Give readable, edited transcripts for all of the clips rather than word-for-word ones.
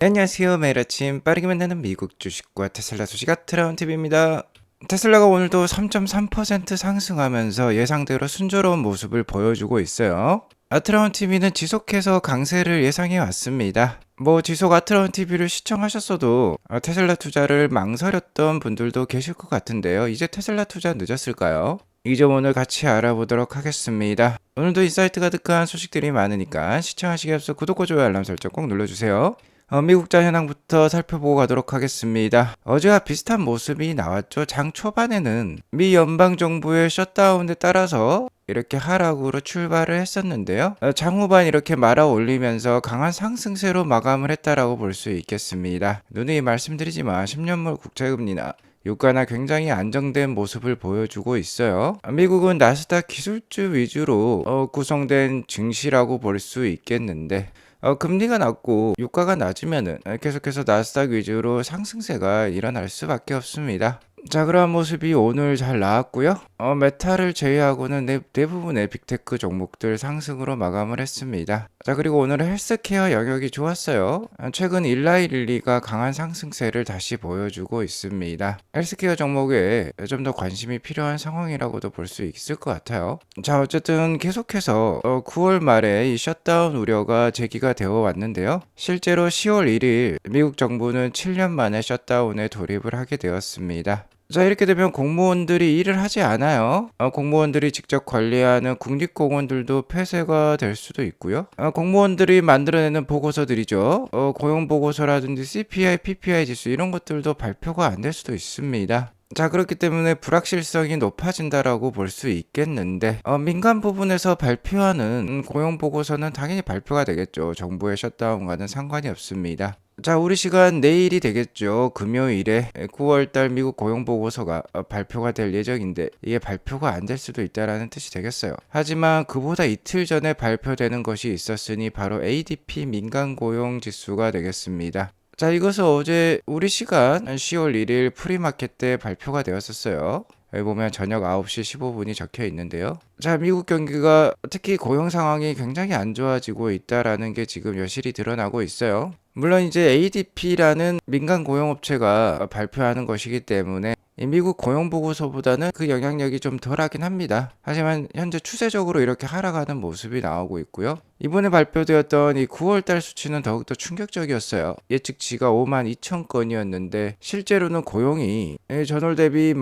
네, 안녕하세요. 매일 아침 빠르게 만나는 미국 주식과 테슬라 소식 트라운TV입니다. 테슬라가 오늘도 3.3% 상승하면서 예상대로 순조로운 모습을 보여주고 있어요. 트라운TV는 지속해서 강세를 예상해 왔습니다. 지속 트라운TV를 시청하셨어도 테슬라 투자를 망설였던 분들도 계실 것 같은데요. 이제 테슬라 투자 늦었을까요? 이 점 오늘 같이 알아보도록 하겠습니다. 오늘도 인사이트 가득한 소식들이 많으니까 시청하시기 앞서 구독과 좋아요 알람 설정 꼭 눌러주세요. 미국자 현황부터 살펴보고 가도록 하겠습니다. 어제와 비슷한 모습이 나왔죠. 장 초반에는 미 연방정부의 셧다운에 따라서 이렇게 하락으로 출발을 했었는데요. 장 후반 이렇게 말아 올리면서 강한 상승세로 마감을 했다라고 볼 수 있겠습니다. 누누이 말씀드리지만 10년물 국채금리나 유가나 굉장히 안정된 모습을 보여주고 있어요. 미국은 나스닥 기술주 위주로 구성된 증시라고 볼 수 있겠는데 금리가 낮고 유가가 낮으면은 계속해서 나스닥 위주로 상승세가 일어날 수밖에 없습니다. 자, 그런 모습이 오늘 잘 나왔고요. 메탈을 제외하고는 대부분의 빅테크 종목들 상승으로 마감을 했습니다. 자, 그리고 오늘은 헬스케어 영역이 좋았어요. 최근 일라이릴리가 강한 상승세를 다시 보여주고 있습니다. 헬스케어 종목에 좀 더 관심이 필요한 상황이라고도 볼 수 있을 것 같아요. 자, 어쨌든 계속해서 9월 말에 이 셧다운 우려가 제기가 되어 왔는데요. 실제로 10월 1일 미국 정부는 7년 만에 셧다운에 돌입을 하게 되었습니다. 자, 이렇게 되면 공무원들이 일을 하지 않아요. 공무원들이 직접 관리하는 국립공원들도 폐쇄가 될 수도 있고요. 공무원들이 만들어내는 보고서들이죠. 고용보고서라든지 CPI, PPI 지수 이런 것들도 발표가 안 될 수도 있습니다. 자, 그렇기 때문에 불확실성이 높아진다라고 볼 수 있겠는데 민간 부분에서 발표하는 고용보고서는 당연히 발표가 되겠죠. 정부의 셧다운과는 상관이 없습니다. 자, 우리 시간 내일이 되겠죠. 금요일에 9월달 미국 고용보고서가 발표가 될 예정인데 이게 발표가 안 될 수도 있다라는 뜻이 되겠어요. 하지만 그보다 이틀 전에 발표되는 것이 있었으니 바로 ADP 민간 고용 지수가 되겠습니다. 자, 이것은 어제 우리 시간 10월 1일 프리마켓 때 발표가 되었었어요. 여기 보면 저녁 9시 15분이 적혀 있는데요. 자, 미국 경기가 특히 고용 상황이 굉장히 안 좋아지고 있다라는 게 지금 여실히 드러나고 있어요. 물론 이제 ADP라는 민간 고용업체가 발표하는 것이기 때문에 이 미국 고용보고서보다는 그 영향력이 좀 덜하긴 합니다. 하지만 현재 추세적으로 이렇게 하락하는 모습이 나오고 있고요. 이번에 발표되었던 이 9월달 수치는 더욱더 충격적이었어요. 예측치가 5만 2천 건이었는데 실제로는 고용이 전월 대비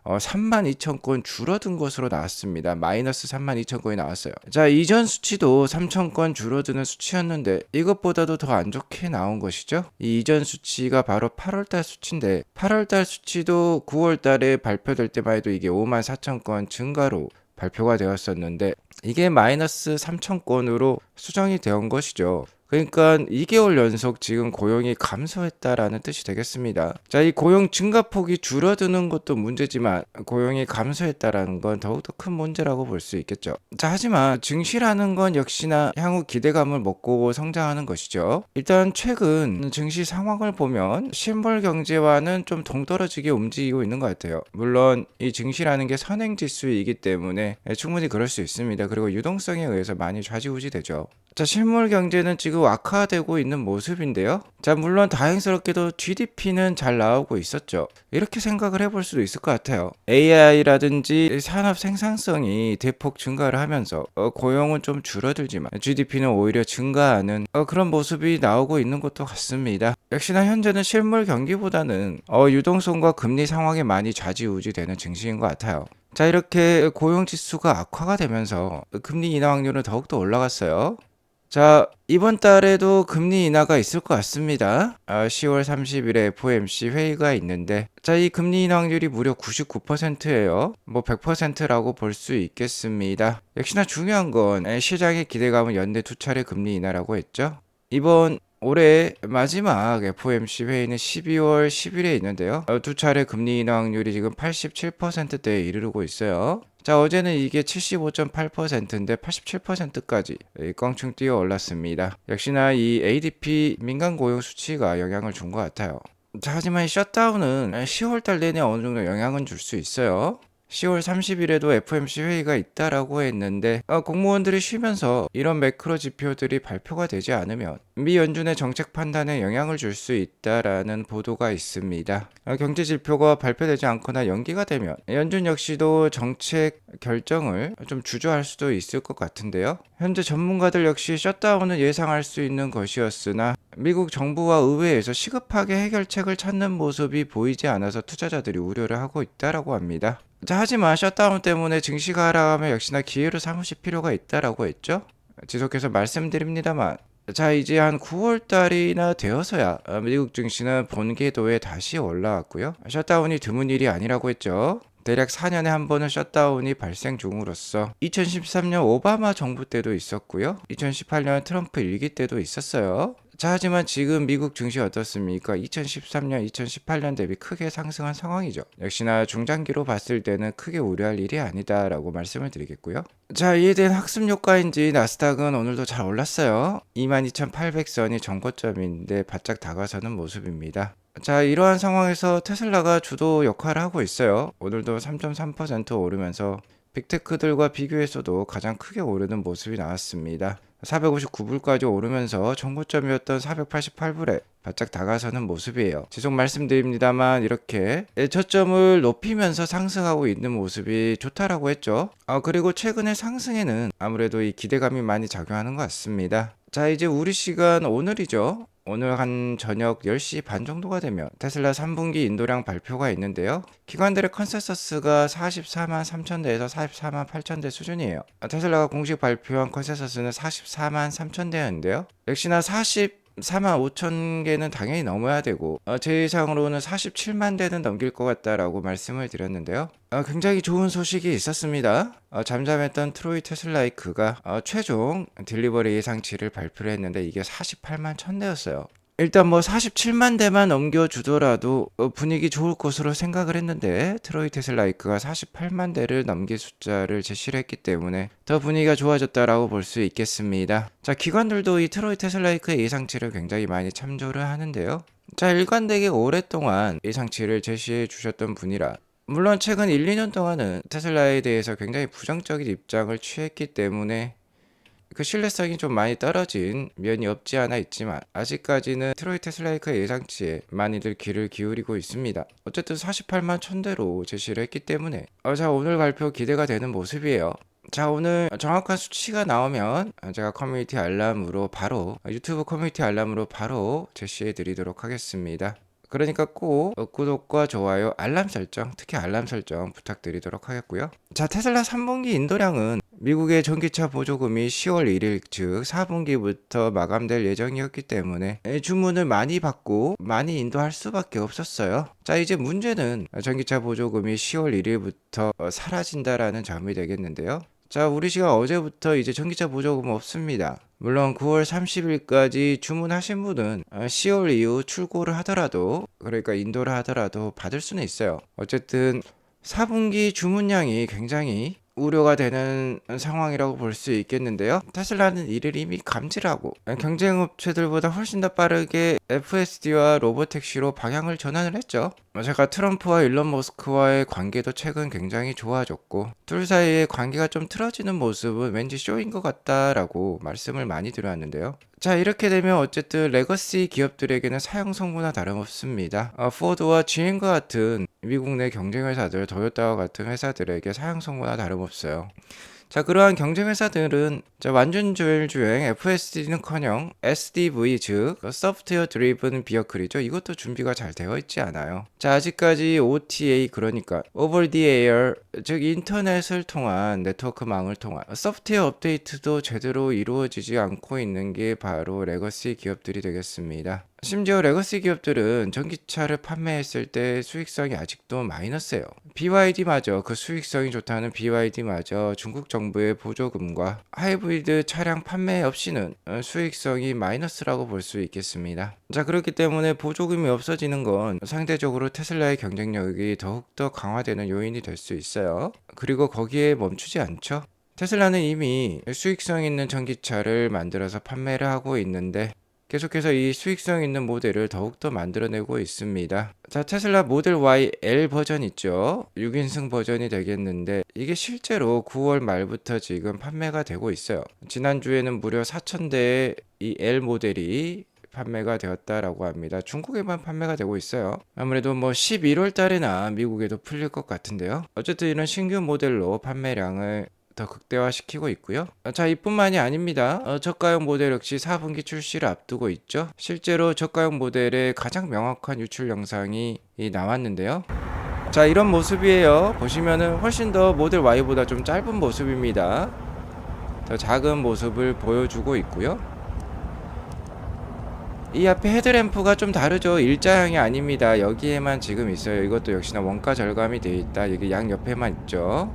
3만 2천 건 줄어든 것으로 나왔습니다. 마이너스 3만 2천 건이 나왔어요. 자, 이전 수치도 3천 건 줄어드는 수치였는데 이것보다도 더 안 좋게 나온 것이죠. 이 이전 수치가 바로 8월달 수치인데 8월달 수치도 9월달에 발표될 때만 해도 이게 5만 4천 건 증가로 발표가 되었었는데 이게 마이너스 3천 건으로 수정이 되온 것이죠. 그러니까 2개월 연속 지금 고용이 감소했다라는 뜻이 되겠습니다. 자, 이 고용 증가폭이 줄어드는 것도 문제지만 고용이 감소했다라는 건 더욱더 큰 문제라고 볼 수 있겠죠. 자, 하지만 증시라는 건 역시나 향후 기대감을 먹고 성장하는 것이죠. 일단 최근 증시 상황을 보면 실물 경제와는 좀 동떨어지게 움직이고 있는 것 같아요. 물론 이 증시라는 게 선행지수이기 때문에 충분히 그럴 수 있습니다. 그리고 유동성에 의해서 많이 좌지우지 되죠. 자, 실물 경제는 지금 악화되고 있는 모습인데요. 자, 물론 다행스럽게도 GDP는 잘 나오고 있었죠. 이렇게 생각을 해볼 수도 있을 것 같아요. AI라든지 산업 생산성이 대폭 증가를 하면서 고용은 좀 줄어들지만 GDP는 오히려 증가하는 그런 모습이 나오고 있는 것도 같습니다. 역시나 현재는 실물 경기보다는 유동성과 금리 상황에 많이 좌지우지 되는 증시인 것 같아요. 자, 이렇게 고용 지수가 악화가 되면서 금리 인하 확률은 더욱더 올라갔어요. 자, 이번 달에도 금리 인하가 있을 것 같습니다. 10월 30일에 FOMC 회의가 있는데, 자, 이 금리 인하 확률이 무려 99%예요. 100%라고 볼 수 있겠습니다. 역시나 중요한 건 시장의 기대감은 연내 두 차례 금리 인하라고 했죠. 이번 올해 마지막 FOMC 회의는 12월 10일에 있는데요. 두 차례 금리 인하 확률이 지금 87%대에 이르르고 있어요. 자, 어제는 이게 75.8%인데 87%까지 껑충 뛰어 올랐습니다. 역시나 이 ADP 민간 고용 수치가 영향을 준 것 같아요. 자, 하지만 이 셧다운은 10월달 내내 어느 정도 영향은 줄 수 있어요. 10월 30일에도 FOMC 회의가 있다라고 했는데 공무원들이 쉬면서 이런 매크로 지표들이 발표가 되지 않으면 미 연준의 정책 판단에 영향을 줄 수 있다라는 보도가 있습니다. 경제 지표가 발표되지 않거나 연기가 되면 연준 역시도 정책 결정을 좀 주저할 수도 있을 것 같은데요. 현재 전문가들 역시 셧다운은 예상할 수 있는 것이었으나 미국 정부와 의회에서 시급하게 해결책을 찾는 모습이 보이지 않아서 투자자들이 우려를 하고 있다라고 합니다. 자, 하지만 셧다운 때문에 증시가 하락하면 역시나 기회로 삼으실 필요가 있다라고 했죠. 지속해서 말씀드립니다만 자, 이제 한 9월 달이나 되어서야 미국 증시는 본궤도에 다시 올라왔고요. 셧다운이 드문 일이 아니라고 했죠. 대략 4년에 한 번은 셧다운이 발생 중으로써 2013년 오바마 정부 때도 있었고요. 2018년 트럼프 일기 때도 있었어요. 자, 하지만 지금 미국 증시 어떻습니까? 2013년, 2018년 대비 크게 상승한 상황이죠. 역시나 중장기로 봤을 때는 크게 우려할 일이 아니다라고 말씀을 드리겠고요. 자, 이에 대한 학습 효과인지 나스닥은 오늘도 잘 올랐어요. 22,800선이 정고점인데 바짝 다가서는 모습입니다. 자, 이러한 상황에서 테슬라가 주도 역할을 하고 있어요. 오늘도 3.3% 오르면서 빅테크들과 비교해서도 가장 크게 오르는 모습이 나왔습니다. 459불까지 오르면서 정고점이었던 488불에 바짝 다가서는 모습이에요. 지속 말씀드립니다만 이렇게 저점을 높이면서 상승하고 있는 모습이 좋다라고 했죠. 그리고 최근의 상승에는 아무래도 이 기대감이 많이 작용하는 것 같습니다. 자, 이제 우리 시간 오늘이죠. 오늘 한 저녁 10시 반 정도가 되면 테슬라 3분기 인도량 발표가 있는데요. 기관들의 컨센서스가 44만 3천대에서 44만 8천대 수준이에요. 테슬라가 공식 발표한 컨센서스는 44만 3천대였는데요. 역시나 44만 5천 개는 당연히 넘어야 되고 제 예상으로는 47만 대는 넘길 것 같다라고 말씀을 드렸는데요. 굉장히 좋은 소식이 있었습니다. 잠잠했던 트로이 테슬라이크가 최종 딜리버리 예상치를 발표를 했는데 이게 48만 1,000대였어요. 일단 뭐 47만 대만 넘겨주더라도 분위기 좋을 것으로 생각을 했는데 트로이 테슬라이크가 48만 대를 넘길 숫자를 제시를 했기 때문에 더 분위기가 좋아졌다라고 볼 수 있겠습니다. 자, 기관들도 이 트로이 테슬라이크의 예상치를 굉장히 많이 참조를 하는데요. 자, 일관되게 오랫동안 예상치를 제시해 주셨던 분이라 물론 최근 1, 2년 동안은 테슬라에 대해서 굉장히 부정적인 입장을 취했기 때문에 그 신뢰성이 좀 많이 떨어진 면이 없지 않아 있지만 아직까지는 트로이 테슬라이크의 예상치에 많이들 귀를 기울이고 있습니다. 어쨌든 48만 1,000대로 제시를 했기 때문에 자, 오늘 발표 기대가 되는 모습이에요. 자, 오늘 정확한 수치가 나오면 제가 커뮤니티 알람으로 바로 유튜브 커뮤니티 알람으로 바로 제시해 드리도록 하겠습니다. 그러니까 꼭 구독과 좋아요, 알람 설정, 특히 알람 설정 부탁드리도록 하겠고요. 자, 테슬라 3분기 인도량은 미국의 전기차 보조금이 10월 1일 즉 4분기부터 마감될 예정이었기 때문에 주문을 많이 받고 많이 인도할 수밖에 없었어요. 자, 이제 문제는 전기차 보조금이 10월 1일부터 사라진다라는 점이 되겠는데요. 자, 우리 시간 어제부터 이제 전기차 보조금 없습니다. 물론 9월 30일까지 주문하신 분은 10월 이후 출고를 하더라도 그러니까 인도를 하더라도 받을 수는 있어요. 어쨌든 4분기 주문량이 굉장히 우려가 되는 상황이라고 볼 수 있겠는데요. 테슬라는 이를 이미 감지하고 경쟁 업체들보다 훨씬 더 빠르게 FSD와 로보택시로 방향을 전환을 했죠. 제가 트럼프와 일론 머스크와의 관계도 최근 굉장히 좋아졌고 둘 사이의 관계가 좀 틀어지는 모습은 왠지 쇼인 것 같다라고 말씀을 많이 드렸는데요. 자, 이렇게 되면 어쨌든 레거시 기업들에게는 사용 성분과 다름없습니다. 포드와 GM과 같은 미국 내 경쟁 회사들, 토요타와 같은 회사들에게 사용 성분과 다름없어요. 자, 그러한 경쟁 회사들은 완전 조율 주행 FSD는커녕 SDV 즉 소프트웨어 드리븐 비어클이죠. 이것도 준비가 잘 되어 있지 않아요. 자, 아직까지 OTA 그러니까 Over the Air 즉 인터넷을 통한 네트워크망을 통한 소프트웨어 업데이트도 제대로 이루어지지 않고 있는 게 바로 레거시 기업들이 되겠습니다. 심지어 레거시 기업들은 전기차를 판매했을 때 수익성이 아직도 마이너스예요. BYD마저 그 수익성이 좋다는 BYD마저 중국 정부의 보조금과 하이브리드 차량 판매 없이는 수익성이 마이너스라고 볼 수 있겠습니다. 자, 그렇기 때문에 보조금이 없어지는 건 상대적으로 테슬라의 경쟁력이 더욱더 강화되는 요인이 될 수 있어요. 그리고 거기에 멈추지 않죠. 테슬라는 이미 수익성 있는 전기차를 만들어서 판매를 하고 있는데 계속해서 이 수익성 있는 모델을 더욱더 만들어내고 있습니다. 자, 테슬라 모델 Y L 버전 있죠? 6인승 버전이 되겠는데 이게 실제로 9월 말부터 지금 판매가 되고 있어요. 지난주에는 무려 4,000대의 이 L 모델이 판매가 되었다라고 합니다. 중국에만 판매가 되고 있어요. 아무래도 뭐 11월 달에나 미국에도 풀릴 것 같은데요. 어쨌든 이런 신규 모델로 판매량을 더 극대화시키고 있고요. 자, 이뿐만이 아닙니다. 저가형 모델 역시 4분기 출시를 앞두고 있죠. 실제로 저가형 모델의 가장 명확한 유출 영상이 나왔는데요. 자, 이런 모습이에요. 보시면은 훨씬 더 모델 Y보다 좀 짧은 모습입니다. 더 작은 모습을 보여주고 있고요. 이 앞에 헤드램프가 좀 다르죠. 일자형이 아닙니다. 여기에만 지금 있어요. 이것도 역시나 원가 절감이 되어 있다. 이게 양 옆에만 있죠.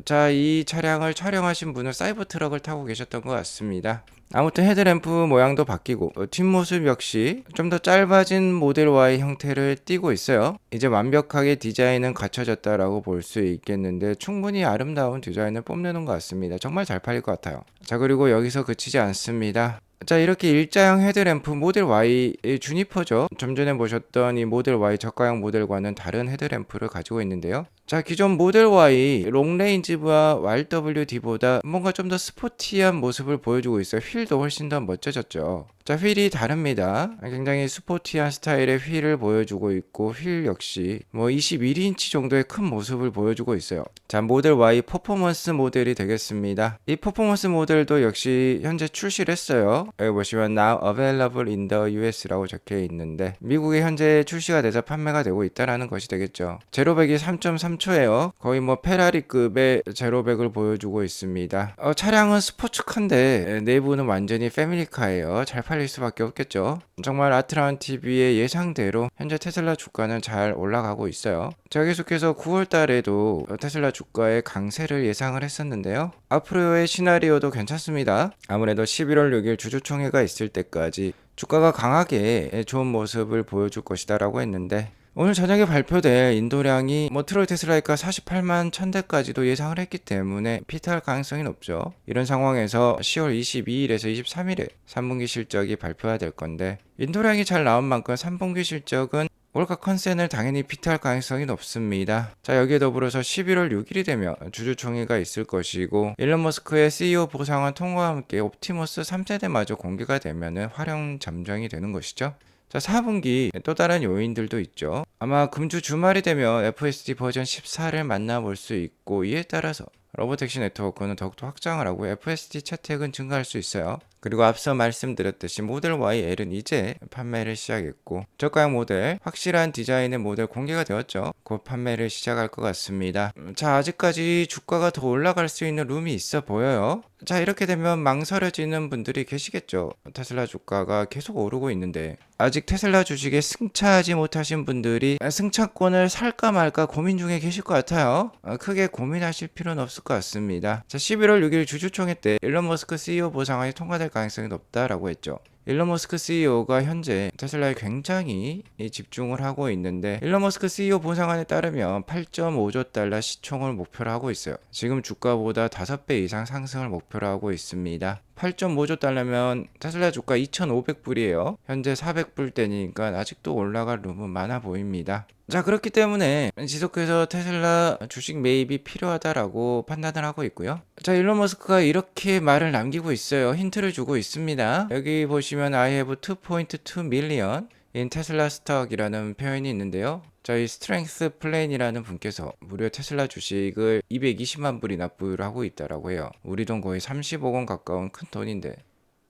자, 이 차량을 촬영하신 분은 사이버 트럭을 타고 계셨던 것 같습니다. 아무튼 헤드램프 모양도 바뀌고 뒷모습 역시 좀 더 짧아진 모델 Y 형태를 띠고 있어요. 이제 완벽하게 디자인은 갖춰졌다라고 볼 수 있겠는데 충분히 아름다운 디자인을 뽐내는 것 같습니다. 정말 잘 팔릴 것 같아요. 자, 그리고 여기서 그치지 않습니다. 자, 이렇게 일자형 헤드램프 모델 Y의 주니퍼죠. 좀 전에 보셨던 이 모델 Y 저가형 모델과는 다른 헤드램프를 가지고 있는데요. 자, 기존 모델 Y 롱레인지와 YWD보다 뭔가 좀 더 스포티한 모습을 보여주고 있어요. 휠도 훨씬 더 멋져졌죠. 자, 휠이 다릅니다. 굉장히 스포티한 스타일의 휠을 보여주고 있고 휠 역시 뭐 21인치 정도의 큰 모습을 보여주고 있어요. 자, 모델 Y 퍼포먼스 모델이 되겠습니다. 이 퍼포먼스 모델도 역시 현재 출시를 했어요. 여기 보시면 Now Available in the US라고 적혀 있는데 미국에 현재 출시가 돼서 판매가 되고 있다라는 것이 되겠죠. 제로백이 3.3초예요. 거의 뭐 페라리급의 제로백을 보여주고 있습니다. 차량은 스포츠카인데 내부는 완전히 패밀리카예요. 잘 팔릴 수밖에 없겠죠. 정말 아트라운 TV의 예상대로 현재 테슬라 주가는 잘 올라가고 있어요. 제가 계속해서 9월 달에도 테슬라 주가의 강세를 예상을 했었는데요. 앞으로의 시나리오도 괜찮습니다. 아무래도 11월 6일 주주총회가 있을 때까지 주가가 강하게 좋은 모습을 보여줄 것이다 라고 했는데 오늘 저녁에 발표될 인도량이 뭐 트로이 테슬라이가 48만 1000대까지도 예상을 했기 때문에 피트할 가능성이 높죠. 이런 상황에서 10월 22일에서 23일에 3분기 실적이 발표가 될 건데 인도량이 잘 나온 만큼 3분기 실적은 월가 컨센을 당연히 피트할 가능성이 높습니다. 자, 여기에 더불어서 11월 6일이 되면 주주총회가 있을 것이고 일론 머스크의 CEO 보상안 통과와 함께 옵티머스 3세대마저 공개가 되면 활용 잠정이 되는 것이죠. 자, 4분기 또 다른 요인들도 있죠. 아마 금주 주말이 되면 FSD 버전 14를 만나볼 수 있고 이에 따라서 로보택시 네트워크는 더욱더 확장을 하고 FSD 채택은 증가할 수 있어요. 그리고 앞서 말씀드렸듯이 모델 Y L은 이제 판매를 시작했고 저가형 모델, 확실한 디자인의 모델 공개가 되었죠. 곧 판매를 시작할 것 같습니다. 자, 아직까지 주가가 더 올라갈 수 있는 룸이 있어 보여요. 자, 이렇게 되면 망설여지는 분들이 계시겠죠. 테슬라 주가가 계속 오르고 있는데 아직 테슬라 주식에 승차하지 못하신 분들이 승차권을 살까 말까 고민 중에 계실 것 같아요. 크게 고민하실 필요는 없을 것 같습니다. 자, 11월 6일 주주총회 때 일론 머스크 CEO 보상안이 통과될 가능성이 높다라고 했죠. 일론 머스크 CEO가 현재 테슬라에 굉장히 집중을 하고 있는데 일론 머스크 CEO 보상안에 따르면 8.5조 달러 시총을 목표로 하고 있어요. 지금 주가보다 5배 이상 상승을 목표로 하고 있습니다. 8.5조 달러면 테슬라 주가 2,500불이에요. 현재 400불대니까 아직도 올라갈 룸은 많아 보입니다. 자, 그렇기 때문에 지속해서 테슬라 주식 매입이 필요하다라고 판단을 하고 있고요. 자, 일론 머스크가 이렇게 말을 남기고 있어요. 힌트를 주고 있습니다. 여기 보시면 I have 2.2 million in 테슬라 스톡이라는 표현이 있는데요. 자, 이 스트렝스 플랜이라는 분께서 무려 테슬라 주식을 220만 불이나 보유를 하고 있다라고 해요. 우리 돈 거의 30억 원 가까운 큰 돈인데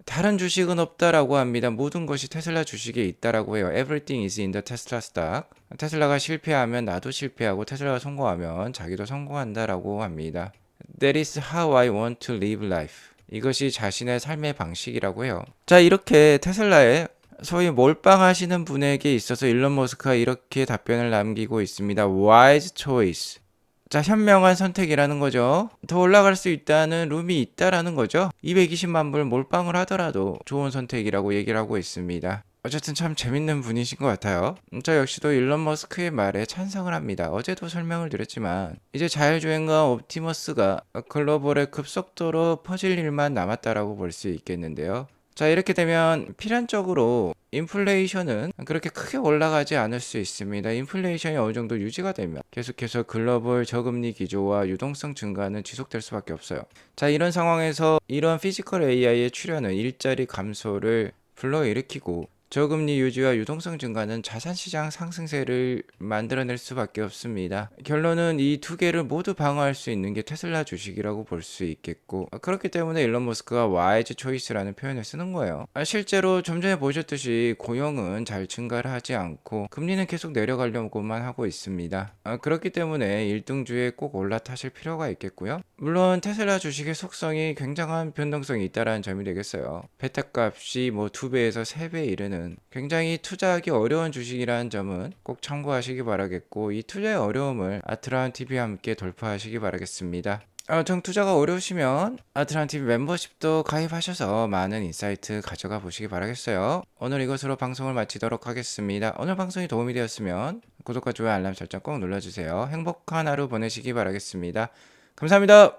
다른 주식은 없다라고 합니다. 모든 것이 테슬라 주식에 있다라고 해요. Everything is in the Tesla stock. 테슬라가 실패하면 나도 실패하고 테슬라가 성공하면 자기도 성공한다라고 합니다. That is how I want to live life. 이것이 자신의 삶의 방식이라고 해요. 자, 이렇게 테슬라에 소위 몰빵하시는 분에게 있어서 일론 머스크가 이렇게 답변을 남기고 있습니다. Wise choice. 자, 현명한 선택이라는 거죠. 더 올라갈 수 있다는 룸이 있다라는 거죠. 220만 불 몰빵을 하더라도 좋은 선택이라고 얘기를 하고 있습니다. 어쨌든 참 재밌는 분이신 것 같아요. 저 역시도 일론 머스크의 말에 찬성을 합니다. 어제도 설명을 드렸지만 이제 자율주행과 옵티머스가 글로벌에 급속도로 퍼질 일만 남았다라고 볼 수 있겠는데요. 자, 이렇게 되면 필연적으로 인플레이션은 그렇게 크게 올라가지 않을 수 있습니다. 인플레이션이 어느 정도 유지가 되면 계속해서 글로벌 저금리 기조와 유동성 증가는 지속될 수밖에 없어요. 자, 이런 상황에서 이런 피지컬 AI의 출현은 일자리 감소를 불러일으키고 저금리 유지와 유동성 증가는 자산시장 상승세를 만들어낼 수밖에 없습니다. 결론은 이 두 개를 모두 방어할 수 있는 게 테슬라 주식이라고 볼 수 있겠고, 그렇기 때문에 일론 머스크가 와이즈 초이스라는 표현을 쓰는 거예요. 실제로 좀 전에 보셨듯이 고용은 잘 증가를 하지 않고 금리는 계속 내려가려고만 하고 있습니다. 그렇기 때문에 일등주에 꼭 올라타실 필요가 있겠고요. 물론 테슬라 주식의 속성이 굉장한 변동성이 있다는 점이 되겠어요. 베타값이 뭐 2배에서 3배 이르는 굉장히 투자하기 어려운 주식이라는 점은 꼭 참고하시기 바라겠고, 이 투자의 어려움을 아트라운 TV와 함께 돌파하시기 바라겠습니다. 정 투자가 어려우시면 아트라운 TV 멤버십도 가입하셔서 많은 인사이트 가져가 보시기 바라겠어요. 오늘 이것으로 방송을 마치도록 하겠습니다. 오늘 방송이 도움이 되었으면 구독과 좋아요 알람 설정 꼭 눌러주세요. 행복한 하루 보내시기 바라겠습니다. 감사합니다.